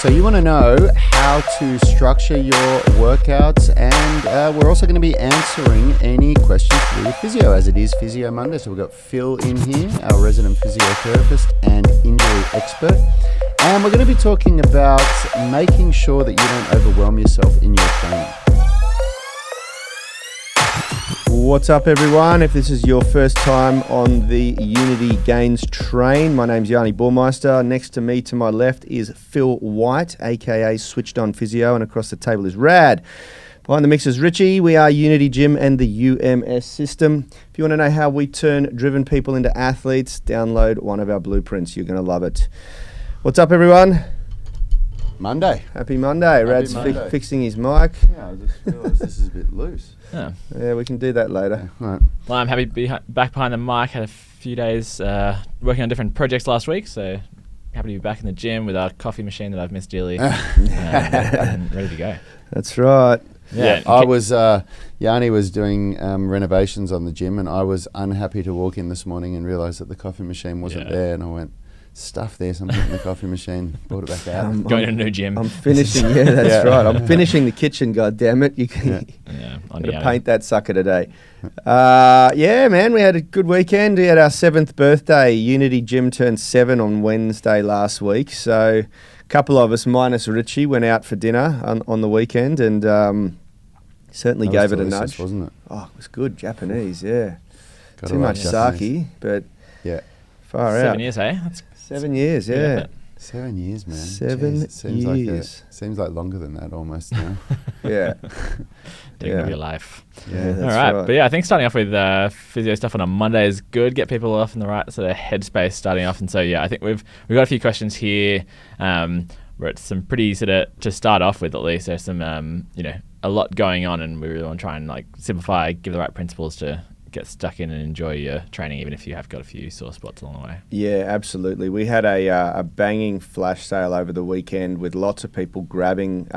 So you want to know how to structure your workouts, and we're also going to be answering any questions to do with physio, as it is Physio Monday. So we've got Phil in here, our resident physiotherapist and injury expert. And we're going to be talking about making sure that you don't overwhelm yourself in your training. What's up, everyone? If this is your first time on the Unity Gains train, my name's Yanni Burmeister. Next to me, to my left, is Phil White, aka Switched On Physio, and across the table is Rad. Behind the mix is Richie. We are Unity Gym and the UMS system. If you want to know how we turn driven people into athletes, download one of our blueprints. You're going to love it. What's up, everyone? Monday. Happy Monday. Rad's Monday. Fixing his mic. Yeah, I just realised this is a bit loose. Yeah, we can do that later. Right. Well, I'm happy to be back behind the mic. Had a few days working on different projects last week, so happy to be back in the gym with our coffee machine that I've missed dearly, and ready to go. That's right. Yeah, I was, Yanni was doing renovations on the gym, and I was unhappy to walk in this morning and realise that the coffee machine wasn't there, and I went, stuff there, something in the coffee machine, brought it back out. Going to a new gym. I'm finishing, that's right. I'm finishing the kitchen, goddammit. You can On gotta paint that sucker today. Yeah, man, we had a good weekend. We had our 7th birthday. Unity Gym turned 7 on Wednesday last week. So a couple of us, minus Richie, went out for dinner on the weekend and certainly gave it a nudge. Wasn't it? Oh, it was good. Japanese, yeah. Got Too much sake, but far out. 7 years, eh? That's 7 years, yeah. 7 years, man. 7 years. Seems like longer than that almost now. Yeah. Taking of your life. Yeah, that's All right. right. But yeah, I think starting off with physio stuff on a Monday is good. Get people off in the right sort of headspace starting off. And so, yeah, I think we've got a few questions here. Where it's some pretty sort of, to start off with at least, there's some, a lot going on, and we really want to try and like simplify, give the right principles to get stuck in and enjoy your training, even if you have got a few sore spots along the way. Yeah, absolutely. We had a banging flash sale over the weekend with lots of people grabbing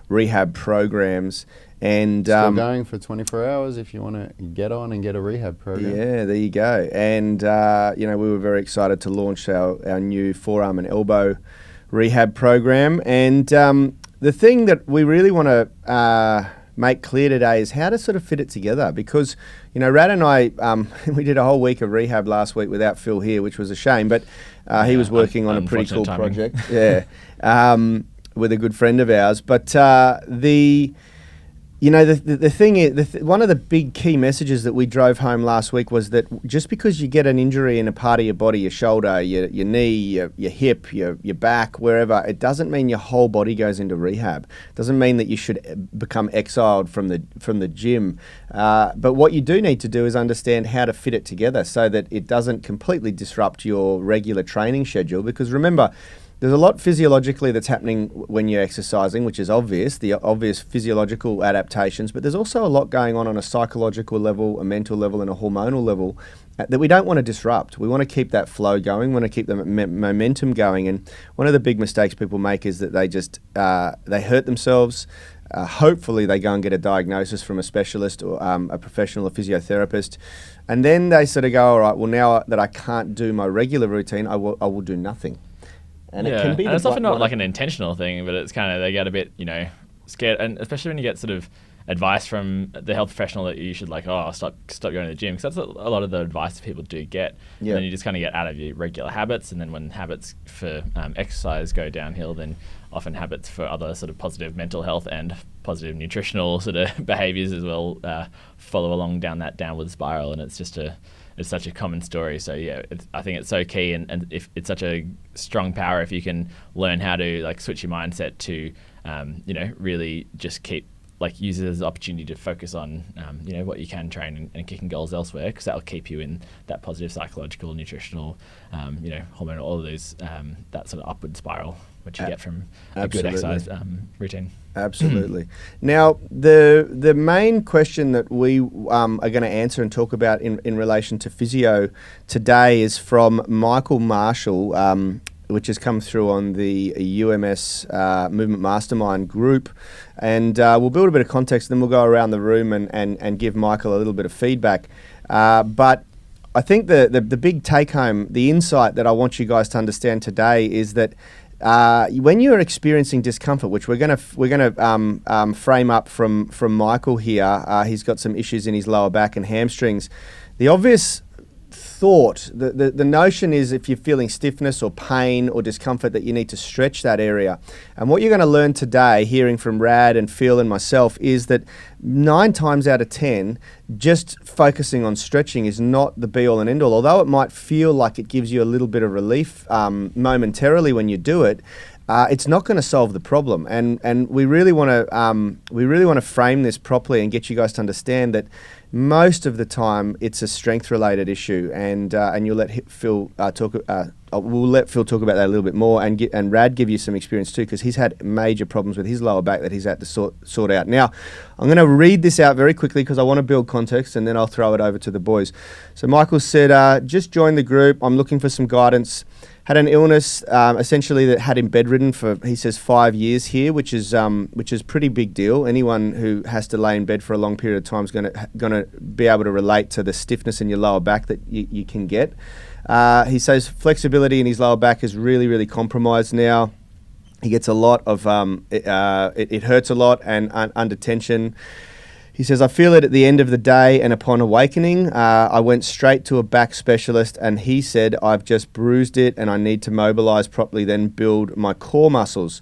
rehab programs. And still going for 24 hours if you want to get on and get a rehab program. Yeah, there you go. And, we were very excited to launch our new forearm and elbow rehab program. And the thing that we really want to make clear today is how to sort of fit it together, because Rad and I we did a whole week of rehab last week without Phil here, which was a shame, but he was working on a pretty cool project with a good friend of ours. But the thing is, one of the big key messages that we drove home last week was that just because you get an injury in a part of your body, your shoulder, your knee, your hip, your back, wherever, it doesn't mean your whole body goes into rehab. It doesn't mean that you should become exiled from the gym. But what you do need to do is understand how to fit it together so that it doesn't completely disrupt your regular training schedule. Because remember, there's a lot physiologically that's happening when you're exercising, which is obvious, the obvious physiological adaptations, but there's also a lot going on a psychological level, a mental level, and a hormonal level that we don't want to disrupt. We want to keep that flow going, we want to keep the momentum going, and one of the big mistakes people make is that they just, they hurt themselves. Hopefully they go and get a diagnosis from a specialist or a professional, a physiotherapist, and then they sort of go, all right, well, now that I can't do my regular routine, I will do nothing. And it can be, and it's often not like an intentional thing, but it's kind of, they get a bit, scared, and especially when you get sort of advice from the health professional that you should stop going to the gym, because that's a lot of the advice that people do get. And then you just kind of get out of your regular habits, and then when habits for exercise go downhill, then often habits for other sort of positive mental health and positive nutritional sort of behaviors as well follow along down that downward spiral, and it's such a common story. So yeah, I think it's so key, and if it's such a strong power if you can learn how to like switch your mindset to, really just keep use it as an opportunity to focus on, what you can train and kicking goals elsewhere, because that'll keep you in that positive psychological, nutritional, hormonal, all of those, that sort of upward spiral, which you get from a good exercise routine. Absolutely. Now, the main question that we are going to answer and talk about in relation to physio today is from Michael Marshall, which has come through on the UMS Movement Mastermind group. And we'll build a bit of context, then we'll go around the room and give Michael a little bit of feedback. But I think the big take home, the insight that I want you guys to understand today is that when you're experiencing discomfort, which we're gonna frame up from Michael here, he's got some issues in his lower back and hamstrings. The obvious thought, the notion is if you're feeling stiffness or pain or discomfort that you need to stretch that area. And what you're going to learn today, hearing from Rad and Phil and myself, is that 9 times out of 10, just focusing on stretching is not the be all and end all. Although it might feel like it gives you a little bit of relief momentarily when you do it, it's not going to solve the problem. And we really want to frame this properly and get you guys to understand that most of the time it's a strength related issue, and you'll let Phil talk. We'll let Phil talk about that a little bit more, and Rad give you some experience too, because he's had major problems with his lower back that he's had to sort out. Now, I'm going to read this out very quickly because I want to build context, and then I'll throw it over to the boys. So Michael said, just joined the group. I'm looking for some guidance. Had an illness essentially that had him bedridden for, he says, 5 years here, which is pretty big deal. Anyone who has to lay in bed for a long period of time is gonna be able to relate to the stiffness in your lower back that you can get. He says flexibility in his lower back is really, really compromised now. He gets a lot of it hurts a lot and under tension. He says, I feel it at the end of the day, and upon awakening, I went straight to a back specialist, and he said, I've just bruised it and I need to mobilize properly, then build my core muscles.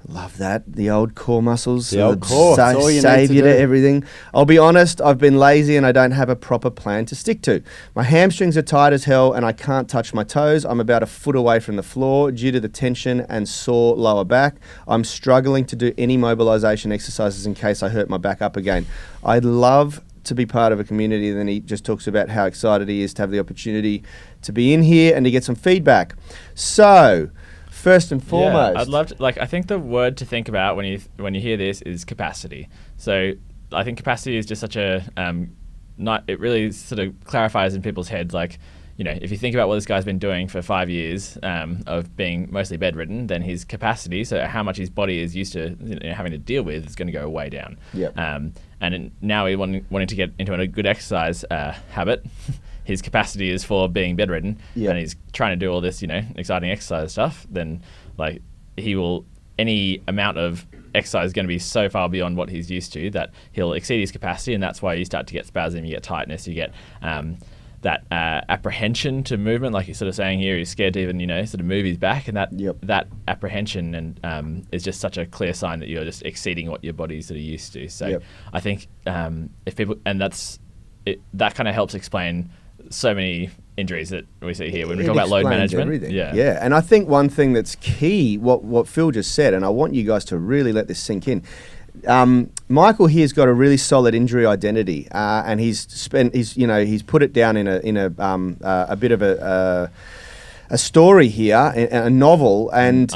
Love that. The old core muscles. The old core. That's all you need to do. Everything. I'll be honest, I've been lazy and I don't have a proper plan to stick to. My hamstrings are tight as hell and I can't touch my toes. I'm about a foot away from the floor due to the tension and sore lower back. I'm struggling to do any mobilization exercises in case I hurt my back up again. I'd love to be part of a community. Then he just talks about how excited he is to have the opportunity to be in here and to get some feedback. So, first and foremost, I'd love to, I think the word to think about when you hear this is capacity. So I think capacity is just such a it really sort of clarifies in people's heads, if you think about what this guy's been doing for 5 years of being mostly bedridden, then his capacity, so how much his body is used to having to deal with, is going to go way down. Yep. And now he wanting to get into a good exercise habit. His capacity is for being bedridden, and he's trying to do all this, exciting exercise stuff, then any amount of exercise is going to be so far beyond what he's used to that he'll exceed his capacity, and that's why you start to get spasm, you get tightness, you get that apprehension to movement, like you're sort of saying here, he's scared to even, sort of move his back, and that apprehension and is just such a clear sign that you're just exceeding what your body's sort of used to. So I think if people, and that kind of helps explain so many injuries that we see here when we talk about load management. Everything. Yeah. And I think one thing that's key, what Phil just said, and I want you guys to really let this sink in. Michael here's got a really solid injury identity, and he's put it down in a bit of a story here, a novel, and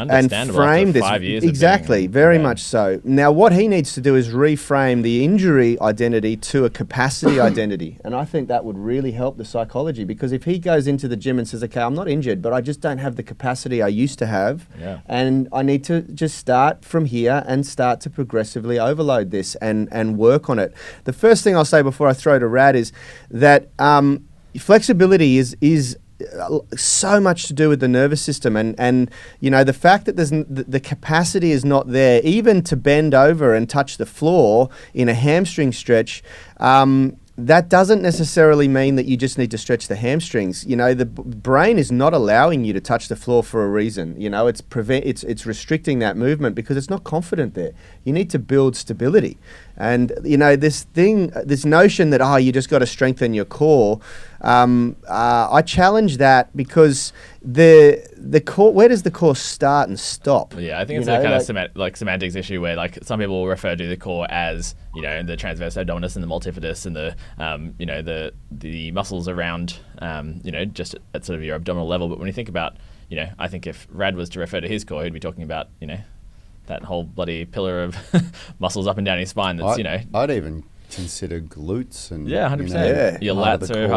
frame this 5 years exactly, very much so. Now, what he needs to do is reframe the injury identity to a capacity identity, and I think that would really help the psychology, because if he goes into the gym and says, "Okay, I'm not injured, but I just don't have the capacity I used to have, and I need to just start from here and start to progressively overload this and work on it." The first thing I'll say before I throw to Rad is that flexibility is so much to do with the nervous system, and the fact that the capacity is not there even to bend over and touch the floor in a hamstring stretch. That doesn't necessarily mean that you just need to stretch the hamstrings. The brain is not allowing you to touch the floor for a reason. It's restricting that movement because it's not confident there. You need to build stability. And this notion that you just got to strengthen your core, I challenge that, because the core, where does the core start and stop? Yeah, I think it's a kind of semantics issue where some people will refer to the core as the transverse abdominis and the multifidus and the muscles around just at sort of your abdominal level. But when you think about I think if Rad was to refer to his core, he'd be talking about that whole bloody pillar of muscles up and down his spine. That's I'd even consider glutes and 100%. Your lats are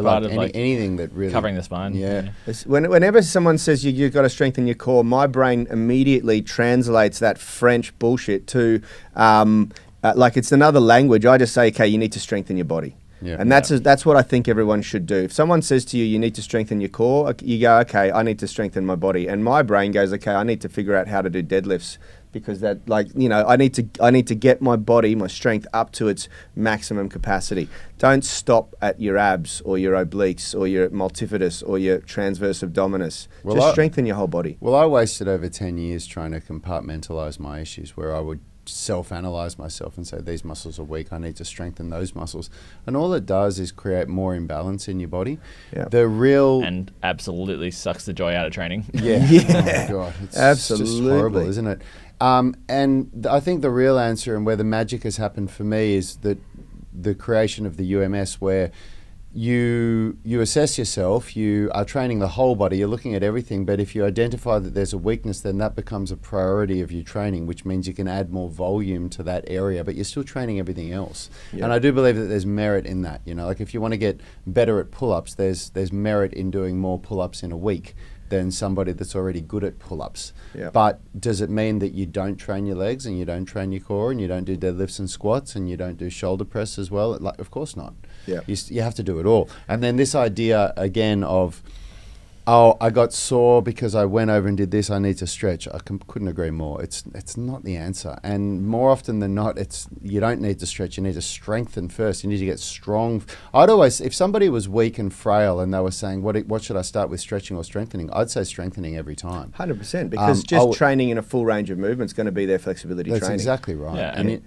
part of anything that really covering the spine. Whenever someone says you've got to strengthen your core, my brain immediately translates that French bullshit to like it's another language. I just say, okay, you need to strengthen your body. Yeah. And that's what I think everyone should do. If someone says to you, you need to strengthen your core, you go, okay, I need to strengthen my body. And my brain goes, okay, I need to figure out how to do deadlifts, because that, I need to get my body, my strength up to its maximum capacity. Don't stop at your abs or your obliques or your multifidus or your transverse abdominis. Just strengthen your whole body. Well, I wasted over 10 years trying to compartmentalize my issues, where I would self-analyze myself and say, these muscles are weak, I need to strengthen those muscles. And all it does is create more imbalance in your body. Yeah. And absolutely sucks the joy out of training. Yeah. Yeah. Oh my God. It's Absolutely. just horrible, isn't it? And I think the real answer, and where the magic has happened for me, is that the creation of the UMS, where you assess yourself, you are training the whole body, you're looking at everything, but if you identify that there's a weakness, then that becomes a priority of your training, which means you can add more volume to that area, but you're still training everything else. Yeah. And I do believe that there's merit in that. Like if you want to get better at pull-ups, there's merit in doing more pull-ups in a week than somebody that's already good at pull-ups. Yeah. But does it mean that you don't train your legs and you don't train your core and you don't do deadlifts and squats and you don't do shoulder press as well? Of course not. Yeah. You have to do it all. And then this idea again of, oh, I got sore because I went over and did this, I need to stretch. I couldn't agree more. It's not the answer. And more often than not, you don't need to stretch, you need to strengthen first. You need to get strong. I'd always, if somebody was weak and frail and they were saying, what should I start with, stretching or strengthening? I'd say strengthening every time. 100%, because training in a full range of movement is going to be their flexibility training. That's exactly right. Yeah, and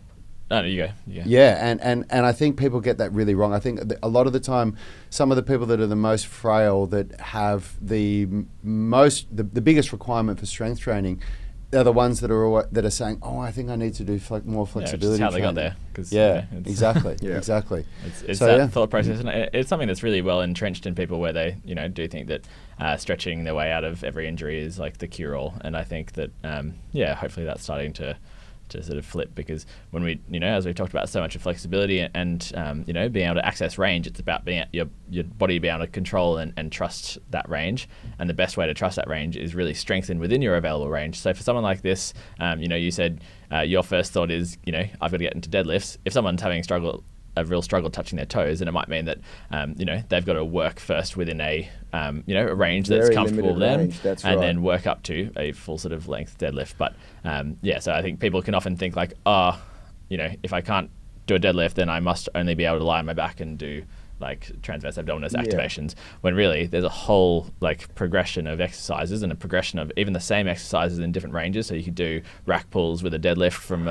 no, you go. Yeah, and I think people get that really wrong. I think a lot of the time, some of the people that are the most frail, that have the biggest requirement for strength training, they're the ones that are saying, "Oh, I think I need to do more flexibility." Yeah, how they got there. Exactly, yeah. exactly. It's that thought process, and it's something that's really well entrenched in people, where they do think that stretching their way out of every injury is like the cure-all. And I think that hopefully that's starting to sort of flip, because when we, as we talked about, so much of flexibility and being able to access range, it's about being your body being able to control and trust that range. And the best way to trust that range is really strengthen within your available range. So for someone like this, you said your first thought is, I've got to get into deadlifts. If someone's having a real struggle touching their toes, and it might mean that they've got to work first within a range that's very comfortable with them, and then work up to a full sort of length deadlift. But so I think people can often think like, if I can't do a deadlift, then I must only be able to lie on my back and do like transverse abdominis activations, when really there's a whole like progression of exercises and a progression of even the same exercises in different ranges. So you could do rack pulls with a deadlift from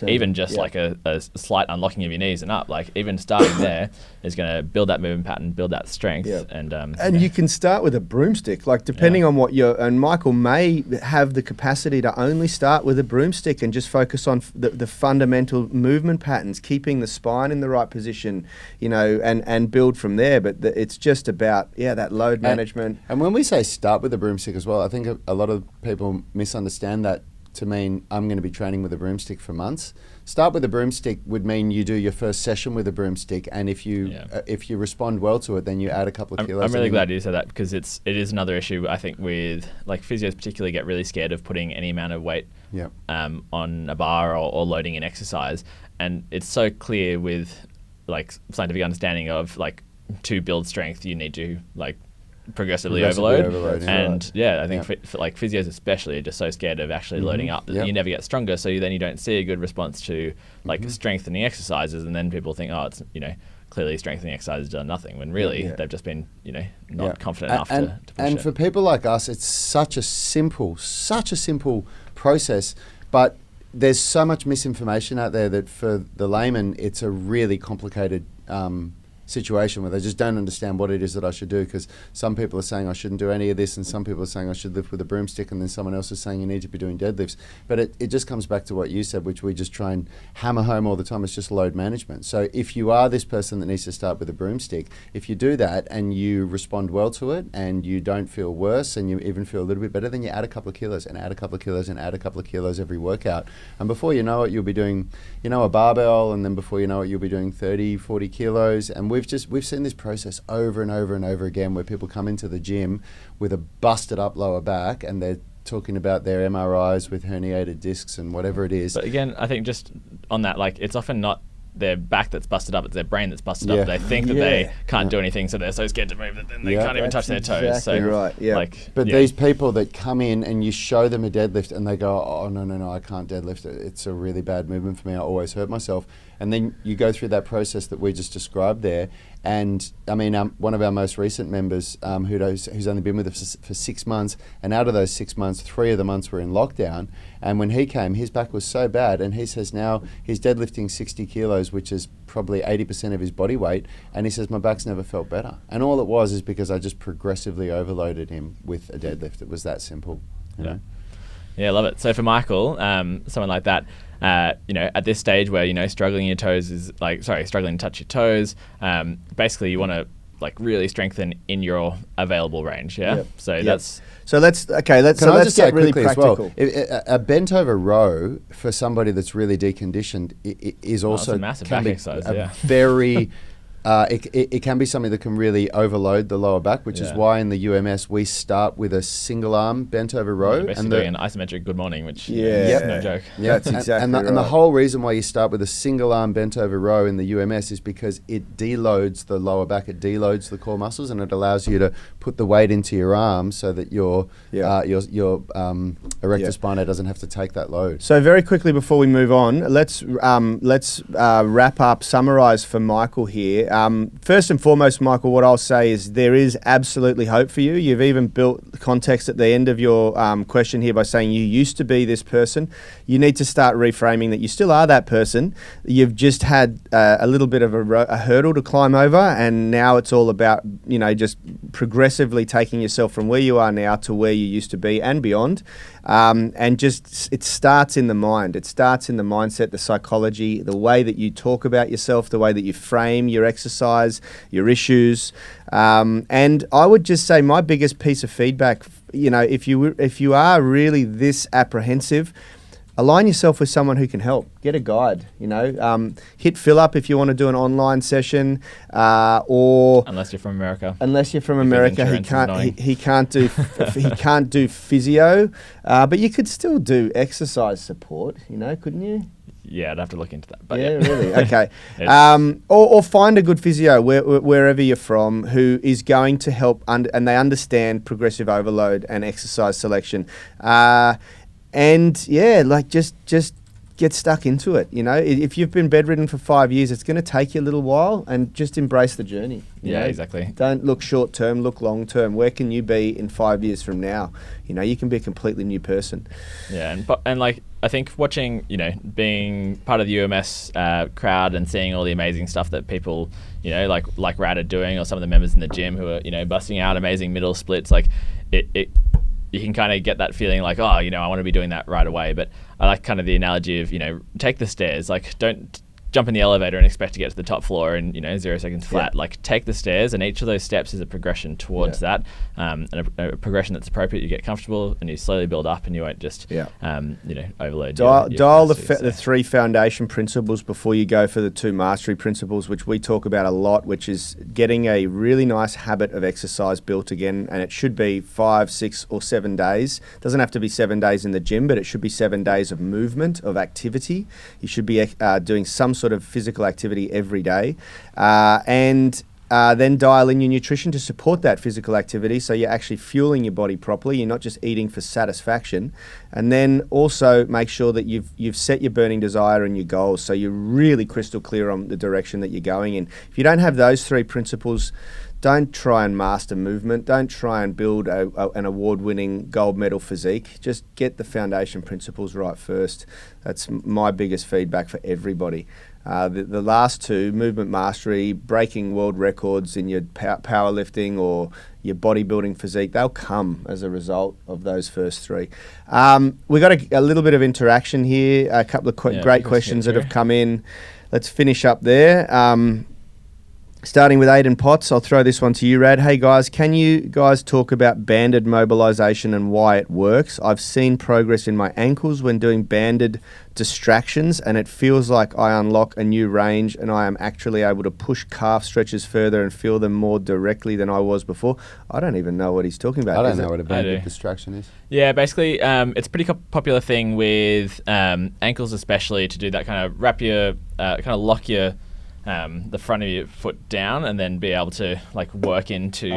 even just like a slight unlocking of your knees and up. Like even starting there is going to build that movement pattern, build that strength. And you can start with a broomstick, like depending on what and Michael may have the capacity to only start with a broomstick and just focus on the fundamental movement patterns, keeping the spine in the right position, and build from there. But it's just about that load management. And when we say start with a broomstick as well, I think a lot of people misunderstand that to mean I'm going to be training with a broomstick for months. Start with a broomstick would mean you do your first session with a broomstick, and if you respond well to it, then you add a couple of kilos. I'm really glad you said that, because it is another issue I think with like physios particularly get really scared of putting any amount of weight on a bar or loading in exercise, and it's so clear with like scientific understanding of like to build strength you need to like progressively overload. And I think for like physios especially are just so scared of actually loading up that you never get stronger, so then you don't see a good response to like strengthening exercises, and then people think, oh, it's clearly strengthening exercises done nothing, when really they've just been not confident enough to push and it. For people like us, it's such a simple process, but there's so much misinformation out there that for the layman, it's a really complicated situation where they just don't understand what it is that I should do, because some people are saying I shouldn't do any of this, and some people are saying I should lift with a broomstick, and then someone else is saying you need to be doing deadlifts. But it just comes back to what you said, which we just try and hammer home all the time. It's just load management. So if you are this person that needs to start with a broomstick, if you do that and you respond well to it and you don't feel worse and you even feel a little bit better, then you add a couple of kilos and add a couple of kilos and add a couple of kilos every workout. And before you know it, you'll be doing, a barbell, and then before you know it, you'll be doing 30, 40 kilos. And we've seen this process over and over and over again, where people come into the gym with a busted up lower back and they're talking about their MRIs with herniated discs and whatever it is. But again, I think just on that, like it's often not their back that's busted up, it's their brain that's busted up. They think that they can't do anything, so they're so scared to move that then they can't even touch their toes. So right. Yeah. But these people that come in and you show them a deadlift and they go, oh, no, I can't deadlift it. It's a really bad movement for me. I always hurt myself. And then you go through that process that we just described there. And I mean, one of our most recent members who's only been with us for 6 months, and out of those 6 months, 3 of the months were in lockdown. And when he came, his back was so bad, and he says now he's deadlifting 60 kilos, which is probably 80% of his body weight. And he says, my back's never felt better. And all it was is because I just progressively overloaded him with a deadlift. It was that simple, you know? Yeah, I love it. So for Michael, someone like that, at this stage where, struggling your toes is struggling to touch your toes, basically you want to really strengthen in your available range. Yeah. Yep. So that's. So let's get really practical. Well, a bent over row for somebody that's really deconditioned is also a massive back exercise. Very. It can be something that can really overload the lower back, which is why in the UMS we start with a single arm bent over row. You're basically doing an isometric good morning, which is no joke. Yeah, that's exactly right. And the whole reason why you start with a single arm bent over row in the UMS is because it deloads the lower back, it deloads the core muscles, and it allows you to put the weight into your arms so that your erector spinae doesn't have to take that load. So very quickly before we move on, let's wrap up, summarize for Michael here. First and foremost, Michael, what I'll say is there is absolutely hope for you. You've even built context at the end of your question here by saying you used to be this person. You need to start reframing that you still are that person. You've just had a little bit of a hurdle to climb over, and now it's all about, just progressively taking yourself from where you are now to where you used to be and beyond. And just it starts in the mind. It starts in the mindset, the psychology, the way that you talk about yourself, the way that you frame your exercise, your issues. And I would just say my biggest piece of feedback, if you are really this apprehensive, align yourself with someone who can help. Get a guide, hit Phil up if you want to do an online session, or unless you're from America. He can't do physio, but you could still do exercise support, couldn't you? Yeah, I'd have to look into that. But really? Okay. Or find a good physio wherever you're from who is going to help and they understand progressive overload and exercise selection. Just get stuck into it. If you've been bedridden for 5 years, it's going to take you a little while, and just embrace the journey. Exactly. Don't look short term, look long term. Where can you be in 5 years from now? You can be a completely new person. Yeah, and I think watching, being part of the UMS crowd and seeing all the amazing stuff that people, like Rad are doing, or some of the members in the gym who are, busting out amazing middle splits, you can kind of get that feeling like, I want to be doing that right away. But I like kind of the analogy of, take the stairs. Don't jump in the elevator and expect to get to the top floor in 0 seconds flat. Take the stairs, and each of those steps is a progression towards that, and a progression that's appropriate. You get comfortable and you slowly build up, and you won't just overload. Dial the 3 foundation principles before you go for the 2 mastery principles, which we talk about a lot, which is getting a really nice habit of exercise built again, and it should be 5, 6 or 7 days. It doesn't have to be 7 days in the gym, but it should be 7 days of movement, of activity. You should be doing some sort of physical activity every day, and then dial in your nutrition to support that physical activity, so you're actually fueling your body properly. You're not just eating for satisfaction. And then also make sure that you've set your burning desire and your goals, so you're really crystal clear on the direction that you're going in. If you don't have those 3 principles, don't try and master movement. Don't try and build an award-winning gold medal physique. Just get the foundation principles right first. That's my biggest feedback for everybody. The last 2, movement mastery, breaking world records in your powerlifting or your bodybuilding physique, they'll come as a result of those first 3. We got a little bit of interaction here, a couple of great questions that have come in. Let's finish up there. Starting with Aidan Potts, I'll throw this one to you, Rad. Hey guys, can you guys talk about banded mobilization and why it works? I've seen progress in my ankles when doing banded distractions, and it feels like I unlock a new range and I am actually able to push calf stretches further and feel them more directly than I was before. I don't even know what he's talking about. I don't know what a banded distraction is. Yeah, basically, it's a pretty popular thing with ankles, especially, to do that kind of wrap your, kind of lock your the front of your foot down, and then be able to like work into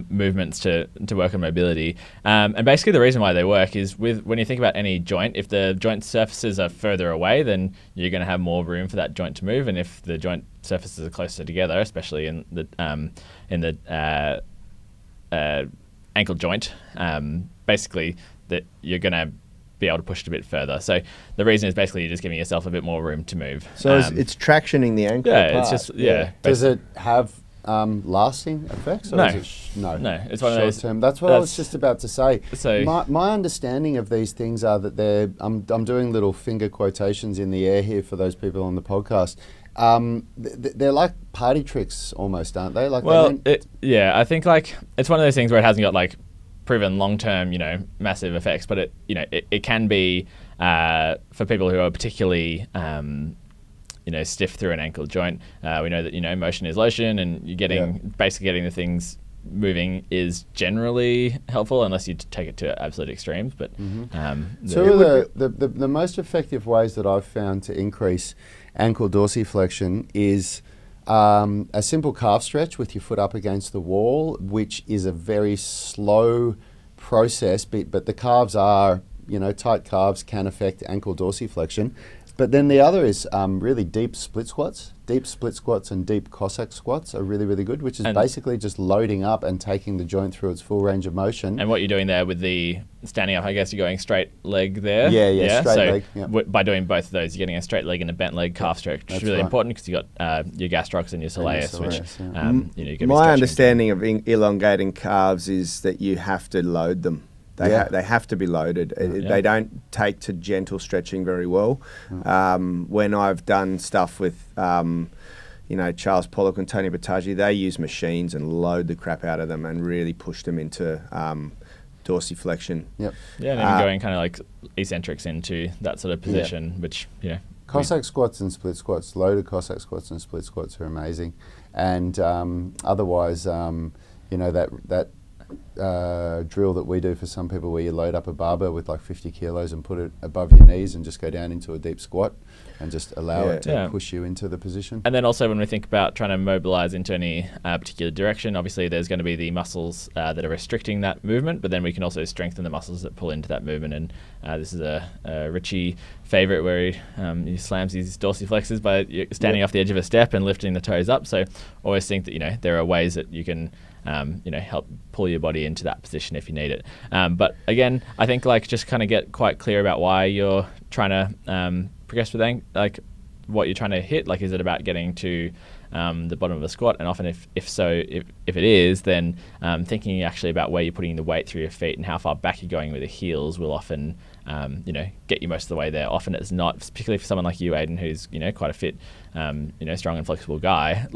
movements to work on mobility. And basically, the reason why they work is when you think about any joint, if the joint surfaces are further away, then you're going to have more room for that joint to move. And if the joint surfaces are closer together, especially in the ankle joint, basically that you're going to be able to push it a bit further. So the reason is basically you're just giving yourself a bit more room to move. So it's tractioning the ankle apart. It's just, Does it have lasting effects? Or No. Is it No, it's one of those. Term? That's what I was just about to say. So my understanding of these things are that I'm doing little finger quotations in the air here for those people on the podcast. They're like party tricks almost, aren't they? Like, I think like it's one of those things where it hasn't got like proven long-term, massive effects, but it can be for people who are particularly stiff through an ankle joint. We know that motion is lotion, and you're basically getting the things moving is generally helpful, unless you take it to absolute extremes. But two of the most effective ways that I've found to increase ankle dorsiflexion is a simple calf stretch with your foot up against the wall, which is a very slow process, but the calves are, tight calves can affect ankle dorsiflexion. But then the other is really deep split squats. Deep split squats and deep Cossack squats are really, really good, which is basically just loading up and taking the joint through its full range of motion. And what you're doing there with the standing up, I guess you're going straight leg there. Yeah, straight leg. So by doing both of those, you're getting a straight leg and a bent leg calf stretch, which is really important because you've got your gastrocs and your soleus, which my understanding of elongating calves is that you have to load them. They have to be loaded. They don't take to gentle stretching very well. When I've done stuff with, Charles Pollock and Tony Battaglia, they use machines and load the crap out of them and really push them into dorsiflexion. Yep. Yeah, and then going kind of like eccentrics into that sort of position, which, Cossack squats and split squats, loaded Cossack squats and split squats are amazing. And otherwise, that drill that we do for some people where you load up a barbell with like 50 kilos and put it above your knees and just go down into a deep squat and just allow it to push you into the position. And then also when we think about trying to mobilize into any particular direction, obviously there's going to be the muscles that are restricting that movement, but then we can also strengthen the muscles that pull into that movement. And this is a Richie favorite where he slams his dorsiflexors by standing off the edge of a step and lifting the toes up. So always think that there are ways that you can help pull your body into that position if you need it. But again, I think just kind of get quite clear about why you're trying to progress with what you're trying to hit. Is it about getting to the bottom of a squat? And often if it is, then thinking actually about where you're putting the weight through your feet and how far back you're going with the heels will often get you most of the way there. Often it's not, particularly for someone like you, Aidan, who's quite a fit, strong and flexible guy.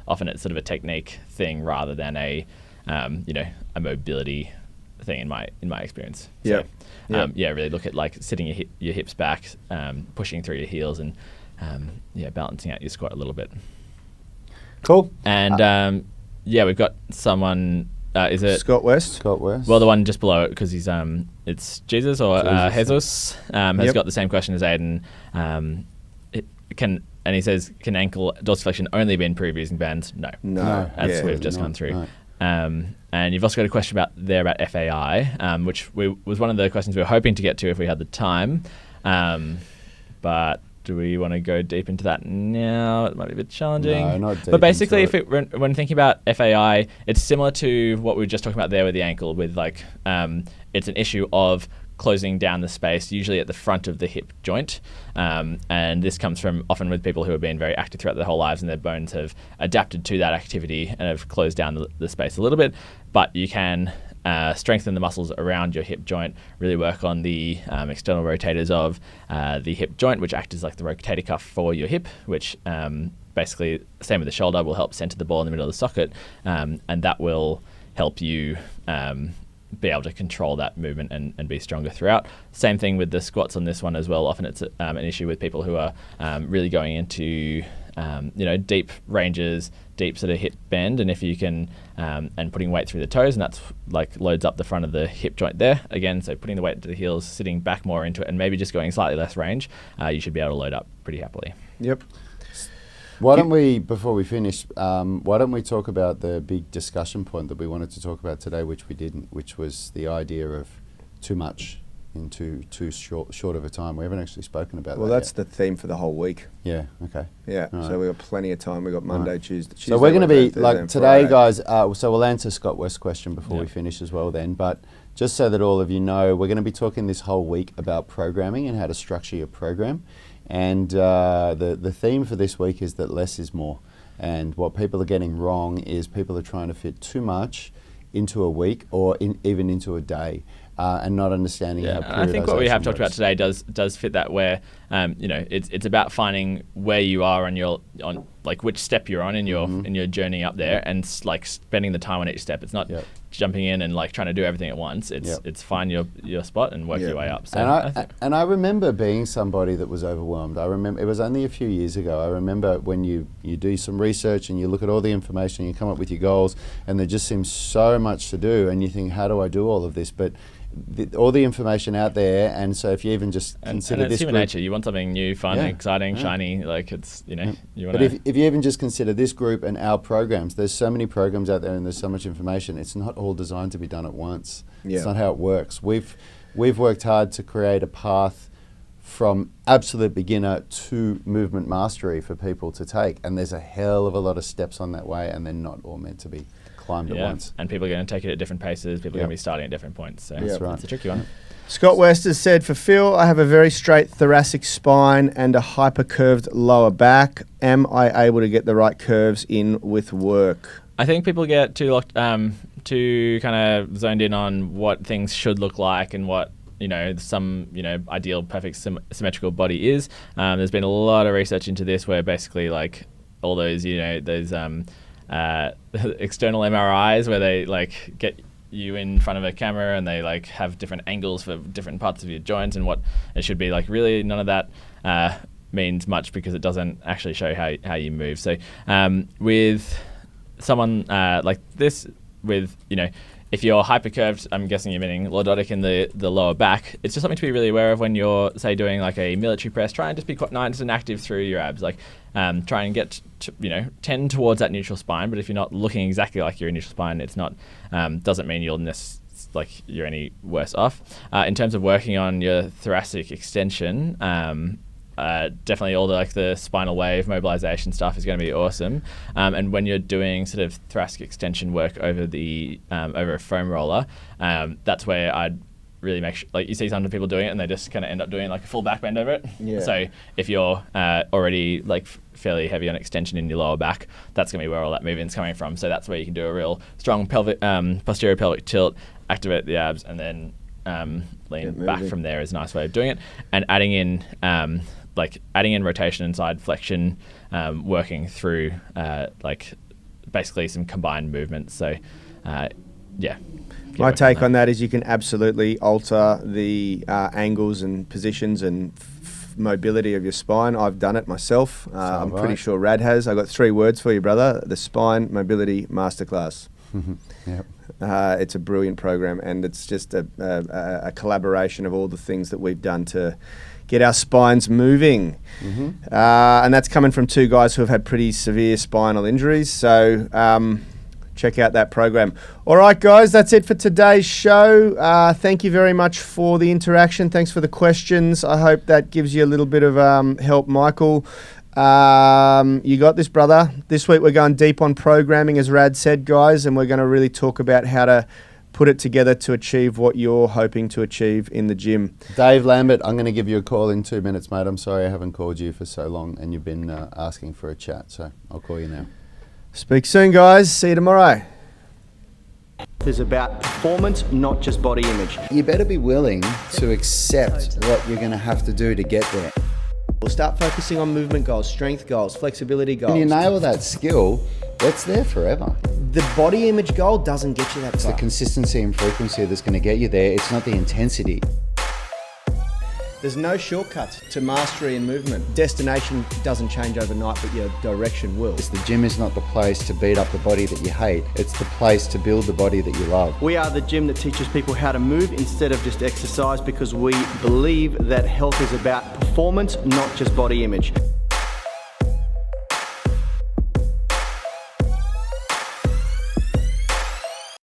Often it's sort of a technique thing rather than a mobility thing in my experience. Yeah. So, really look at sitting your hips back, pushing through your heels, and balancing out your squat a little bit. Cool. And we've got someone. Is it Scott West? Scott West. Well, the one just below it, because he's it's Jesus or Jesus has got the same question as Aidan. He says, can ankle dorsiflexion only be improved using bands? No. As we've just gone through. No. And you've also got a question about FAI, which was one of the questions we were hoping to get to if we had the time. But do we want to go deep into that now? It might be a bit challenging. No, not deep. But basically, when thinking about FAI, it's similar to what we were just talking about there with the ankle. With it's an issue of closing down the space, usually at the front of the hip joint. And this comes from often with people who have been very active throughout their whole lives, and their bones have adapted to that activity and have closed down the space a little bit. But you can strengthen the muscles around your hip joint, really work on the external rotators of the hip joint, which act as like the rotator cuff for your hip, which basically, same with the shoulder, will help center the ball in the middle of the socket, and that will help you be able to control that movement and be stronger throughout. Same thing with the squats on this one as well. Often it's an issue with people who are really going into deep ranges, deep sort of hip bend, and if you can and putting weight through the toes, and that's like loads up the front of the hip joint there again. So putting the weight into the heels, sitting back more into it, and maybe just going slightly less range, you should be able to load up pretty happily. Yep. Why don't we, before we finish, why don't we talk about the big discussion point that we wanted to talk about today, which we didn't, which was the idea of too much in too short of a time. We haven't actually spoken about that. Well, that's yet. the theme for the whole week. Yeah, okay. Yeah, All so right. we've got plenty of time. We've got Monday, Tuesday. So we're going to be, Thursday, like and today, Friday. guys, so we'll answer Scott West's question before we finish as well then, but just so that all of you know, we're going to be talking this whole week about programming and how to structure your program. And the theme for this week is that less is more. And what people are getting wrong is people are trying to fit too much into a week or even into a day, and not understanding how periodization I think what we have talked about works. today does fit that, where it's about finding where you are on like which step you're on in your journey up there, and like spending the time on each step. It's not jumping in and like trying to do everything at once. It's find your spot and work your way up. So and I remember being somebody that was overwhelmed. I remember it was only a few years ago. I remember when you do some research and you look at all the information, you come up with your goals, and there just seems so much to do, and you think, how do I do all of this? But all the information out there, and so if you even just consider it's this human group, nature. You want something new, fun, exciting, shiny. Like it's you want. But if you even just consider this group and our programs, there's so many programs out there, and there's so much information. It's not all designed to be done at once. It's not how it works. We've worked hard to create a path from absolute beginner to movement mastery for people to take, and there's a hell of a lot of steps on that way, and they're not all meant to be climbed at once. And people are going to take it at different paces. People are going to be starting at different points. So That's right. It's a tricky one. Scott West has said, for Phil, I have a very straight thoracic spine and a hyper-curved lower back. Am I able to get the right curves in with work? I think people get too locked, too kind of zoned in on what things should look like and what some ideal perfect symmetrical body is. There's been a lot of research into this where basically like all those external MRIs where they like get you in front of a camera and they like have different angles for different parts of your joints and what it should be like. Really, none of that means much because it doesn't actually show how you move. So with someone like this, with if you're hypercurved, I'm guessing you're meaning lordotic in the lower back. It's just something to be really aware of when you're, say, doing like a military press. Try and just be quite nice and active through your abs. Like, try and get tend towards that neutral spine. But if you're not looking exactly like your neutral spine, it's not doesn't mean you're any worse off. In terms of working on your thoracic extension, definitely all the spinal wave mobilization stuff is going to be awesome. And when you're doing sort of thoracic extension work over over a foam roller, that's where I'd really make sure, like you see some people doing it and they just kind of end up doing like a full back bend over it. Yeah. So if you're already like fairly heavy on extension in your lower back, that's going to be where all that movement's coming from. So that's where you can do a real strong posterior pelvic tilt, activate the abs, and then lean back from there is a nice way of doing it. And adding in rotation and side flexion, working through basically some combined movements. So, My take on that is you can absolutely alter the angles and positions and mobility of your spine. I've done it myself. I'm pretty sure Rad has. I got 3 words for you, brother. The Spine Mobility Masterclass. Yep. It's a brilliant program, and it's just a collaboration of all the things that we've done to get our spines moving. And that's coming from 2 guys who have had pretty severe spinal injuries. So check out that program. All right, guys, that's it for today's show. Thank you very much for the interaction. Thanks for the questions. I hope that gives you a little bit of help, Michael. You got this, brother. This week we're going deep on programming, as Rad said, guys, and we're going to really talk about how to put it together to achieve what you're hoping to achieve in the gym. Dave Lambert, I'm going to give you a call in 2 minutes, mate. I'm sorry I haven't called you for so long and you've been asking for a chat, so I'll call you now. Speak soon, guys. See you tomorrow. Is about performance, not just body image. You better be willing to accept what you're going to have to do to get there. We'll start focusing on movement goals, strength goals, flexibility goals. When you nail that skill, it's there forever. The body image goal doesn't get you that It's far. the consistency and frequency that's going to get you there. It's not the intensity. There's no shortcuts to mastery and movement. Destination doesn't change overnight, but your direction will. The gym is not the place to beat up the body that you hate. It's the place to build the body that you love. We are the gym that teaches people how to move instead of just exercise, because we believe that health is about performance, not just body image.